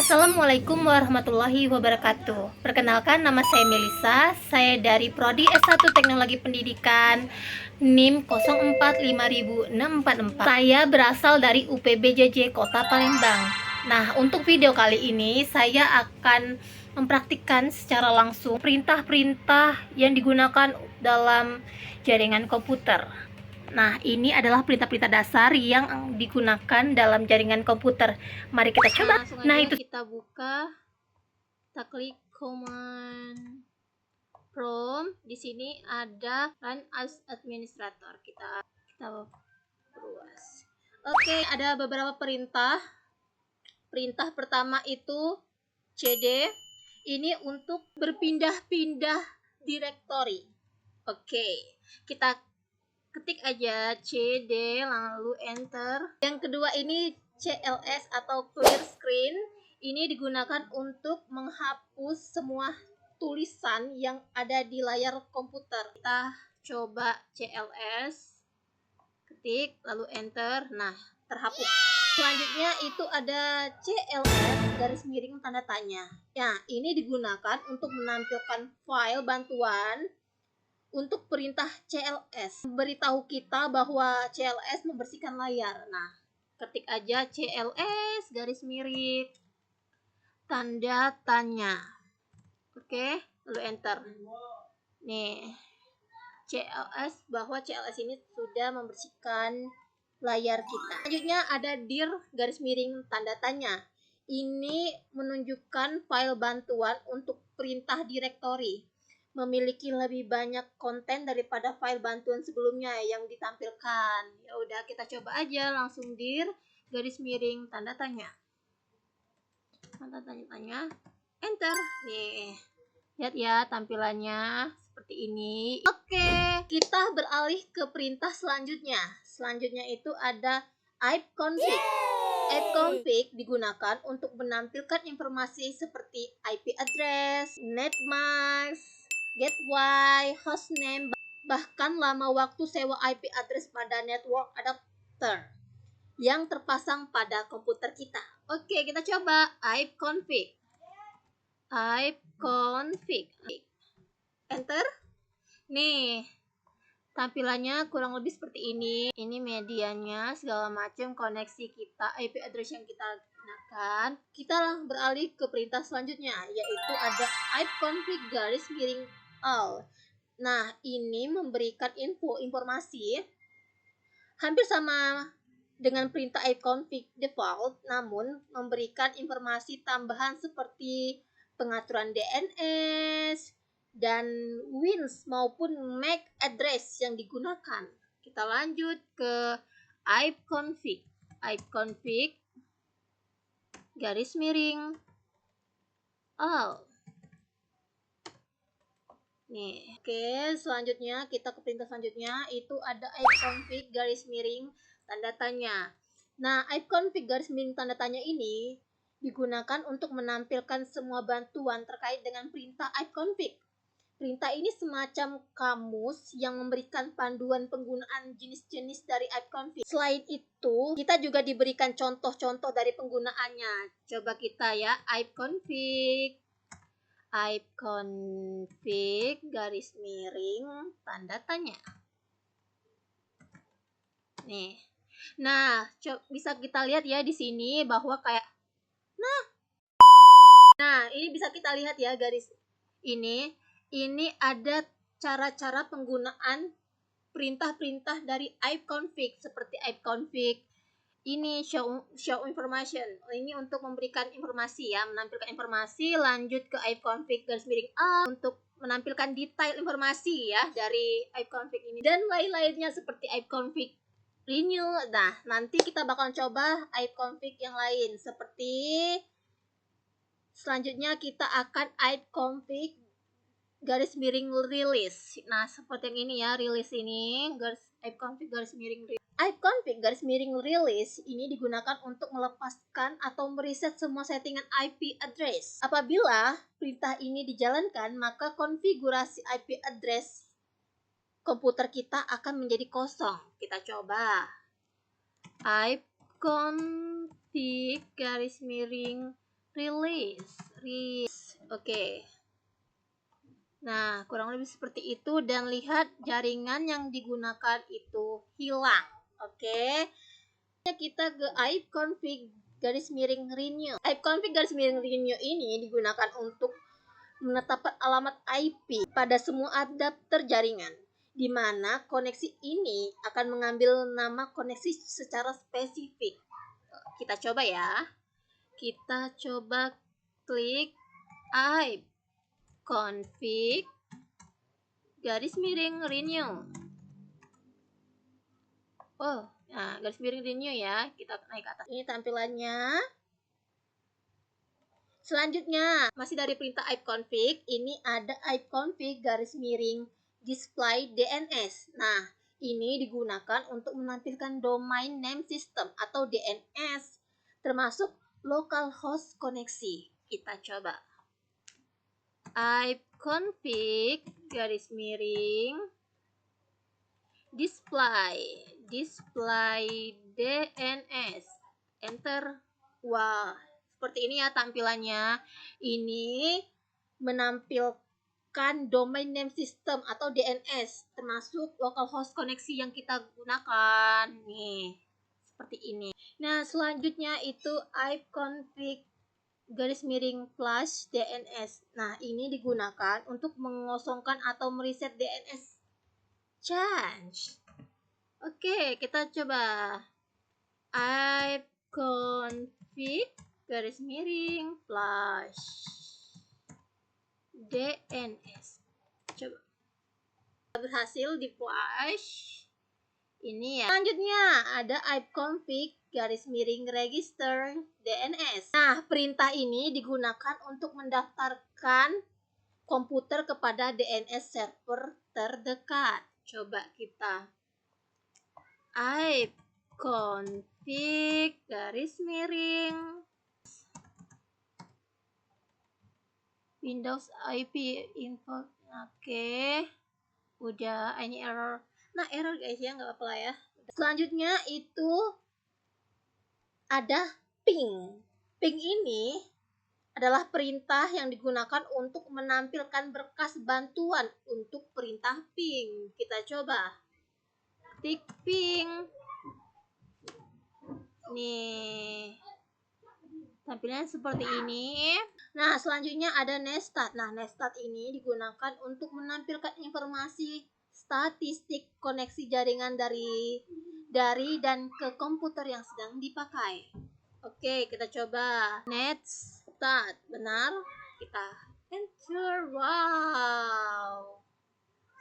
Assalamualaikum warahmatullahi wabarakatuh. Perkenalkan, nama saya Melisa. Saya dari Prodi S1 Teknologi Pendidikan NIM 04500644. Saya berasal dari UPBJJ Kota Palembang. Nah, untuk video kali ini saya akan mempraktikkan secara langsung perintah-perintah yang digunakan dalam jaringan komputer. Nah, ini adalah perintah-perintah dasar yang digunakan dalam jaringan komputer. Mari kita coba. Nah, itu kita buka, kita klik command prompt. Di sini ada run as administrator. Kita perluas. Oke, ada beberapa perintah. Perintah pertama itu cd. Ini untuk berpindah-pindah direktori. Oke, kita ketik aja cd lalu enter. Yang kedua ini cls atau clear screen. Ini digunakan untuk menghapus semua tulisan yang ada di layar komputer. Kita coba cls, ketik lalu enter. Nah, terhapus. Selanjutnya itu ada cls garis miring tanda tanya. Nah, ini digunakan untuk menampilkan file bantuan untuk perintah CLS, memberitahu kita bahwa CLS membersihkan layar. Nah, ketik aja CLS garis miring tanda tanya. Oke, lalu enter. Nih, CLS, bahwa CLS ini sudah membersihkan layar kita. Selanjutnya ada dir garis miring tanda tanya. Ini menunjukkan file bantuan untuk perintah direktori, memiliki lebih banyak konten daripada file bantuan sebelumnya yang ditampilkan. Ya udah, kita coba aja langsung dir garis miring tanda tanya. Tanda tanya, enter. Nih, lihat ya tampilannya seperti ini. Oke, kita beralih ke perintah selanjutnya. Selanjutnya itu ada ipconfig. ipconfig digunakan untuk menampilkan informasi seperti IP address, netmask, gateway, hostname, bahkan lama waktu sewa IP address pada network adapter yang terpasang pada komputer kita. Oke, kita coba ipconfig. ipconfig. Enter. Nih, tampilannya kurang lebih seperti ini. Ini medianya, segala macam koneksi kita, IP address yang kita gunakan. Kita beralih ke perintah selanjutnya, yaitu ada ipconfig garis miring all. Nah, ini memberikan informasi hampir sama dengan perintah ipconfig default, namun memberikan informasi tambahan seperti pengaturan DNS dan WINS maupun MAC address yang digunakan. Kita lanjut ke ipconfig. ipconfig garis miring all. Nih, oke, selanjutnya kita ke perintah selanjutnya, itu ada ipconfig garis miring tanda tanya. Nah, ipconfig garis miring tanda tanya ini digunakan untuk menampilkan semua bantuan terkait dengan perintah ipconfig. Perintah ini semacam kamus yang memberikan panduan penggunaan jenis-jenis dari ipconfig. Selain itu, kita juga diberikan contoh-contoh dari penggunaannya. Coba kita ya, ipconfig garis miring tanda tanya. Nih. Nah, bisa kita lihat ya di sini bahwa kayak Nah, ini bisa kita lihat ya garis ini. Ini ada cara-cara penggunaan perintah-perintah dari ipconfig seperti ipconfig ini show information. Ini untuk memberikan informasi ya, menampilkan informasi. Lanjut ke ipconfig garis miring all untuk menampilkan detail informasi ya dari ipconfig ini dan lain-lainnya seperti ipconfig renew. Nah, nanti kita bakal coba ipconfig yang lain seperti selanjutnya kita akan ipconfig garis miring release. Nah, seperti yang ini ya, release ini ipconfig garis miring release. ipconfig garis miring release ini digunakan untuk melepaskan atau mereset semua settingan IP address. Apabila perintah ini dijalankan, maka konfigurasi IP address komputer kita akan menjadi kosong. Kita coba ipconfig garis miring release. Oke. Nah, kurang lebih seperti itu, dan lihat jaringan yang digunakan itu hilang. Oke. Kita ke ipconfig garis miring renew. Ipconfig garis miring renew ini digunakan untuk menetapkan alamat IP pada semua adapter jaringan, di mana koneksi ini akan mengambil nama koneksi secara spesifik. Kita coba ya. Kita coba klik ipconfig garis miring renew. Oh, nah garis miring renew ya. Kita naik ke atas. Ini tampilannya. Selanjutnya, masih dari perintah ipconfig, ini ada ipconfig garis miring display DNS. Nah, ini digunakan untuk menampilkan domain name system atau DNS, termasuk localhost koneksi. Kita coba. Ipconfig garis miring display DNS. Enter. Wah, seperti ini ya tampilannya. Ini menampilkan domain name system atau DNS, termasuk localhost koneksi yang kita gunakan. Nih, seperti ini. Nah, selanjutnya itu ipconfig garis miring plus DNS. Nah, ini digunakan untuk mengosongkan atau mereset DNS change. Oke, kita coba. Ipconfig garis miring flash DNS. Coba. Berhasil di flash. Ini ya. Selanjutnya ada ipconfig garis miring register DNS. Nah, perintah ini digunakan untuk mendaftarkan komputer kepada DNS server terdekat. Coba kita ipconfig garis miring Windows IP info. Oke. Udah, ini error. Nah, error guys ya, nggak apa-apa lah ya. Selanjutnya itu ada ping. Ping ini adalah perintah yang digunakan untuk menampilkan berkas bantuan untuk perintah ping. Kita coba. Tik ping. Nih. Tampilannya seperti ini. Nah, selanjutnya ada nestat. Nah, nestat ini digunakan untuk menampilkan informasi statistik koneksi jaringan dari dan ke komputer yang sedang dipakai. Oke, kita coba. Netstat. Benar? Kita enter. Wow.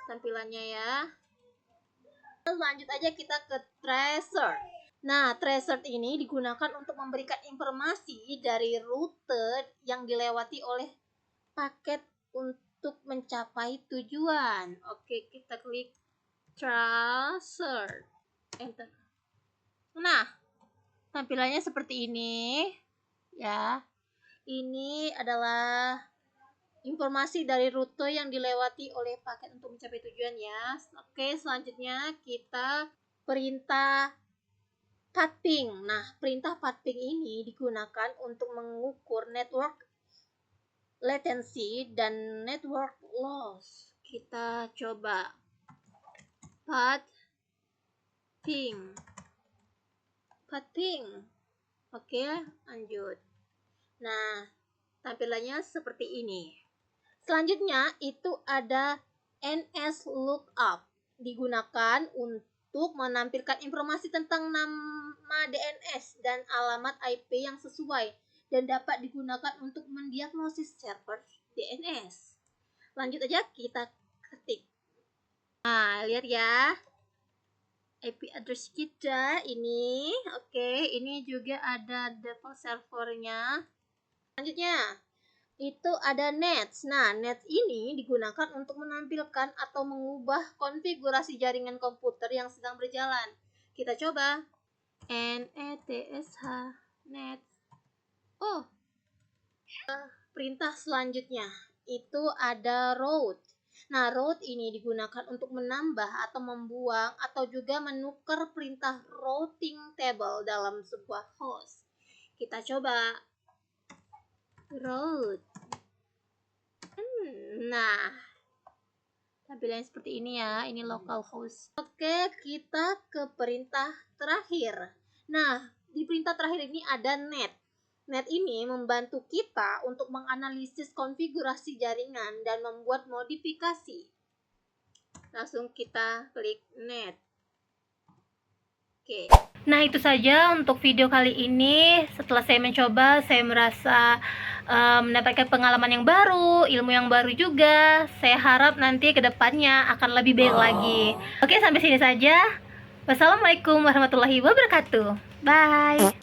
Tampilannya ya. Lanjut aja kita ke tracer. Nah, tracer ini digunakan untuk memberikan informasi dari rute yang dilewati oleh paket untuk mencapai tujuan. Oke, kita klik tracer. Enter. Nah, tampilannya seperti ini. Ya. Ini adalah informasi dari rute yang dilewati oleh paket untuk mencapai tujuan ya. Oke, selanjutnya kita perintah pathing. Nah, perintah pathing ini digunakan untuk mengukur network latency dan network loss. Kita coba pathing. Oke, lanjut. Nah, tampilannya seperti ini. Selanjutnya itu ada NS lookup. Digunakan untuk menampilkan informasi tentang nama DNS dan alamat IP yang sesuai dan dapat digunakan untuk mendiagnosis server DNS. Lanjut aja kita ketik. Nah, lihat ya. IP address kita ini. Oke, ini juga ada default servernya. Selanjutnya itu ada nets. Nah, nets ini digunakan untuk menampilkan atau mengubah konfigurasi jaringan komputer yang sedang berjalan. Kita coba. NETSH nets. Oh. Perintah selanjutnya itu ada route. Nah, route ini digunakan untuk menambah atau membuang atau juga menukar perintah routing table dalam sebuah host. Kita coba. root. Nah, tampilannya seperti ini ya. Ini localhost. Oke, kita ke perintah terakhir. Nah, di perintah terakhir ini ada net. Net ini membantu kita untuk menganalisis konfigurasi jaringan dan membuat modifikasi. Langsung kita klik net. Oke. Nah, itu saja untuk video kali ini. Setelah saya mencoba, saya merasa mendapatkan pengalaman yang baru, ilmu yang baru juga. Saya harap nanti kedepannya akan lebih baik lagi. Oke, sampai sini saja. Wassalamualaikum warahmatullahi wabarakatuh. Bye.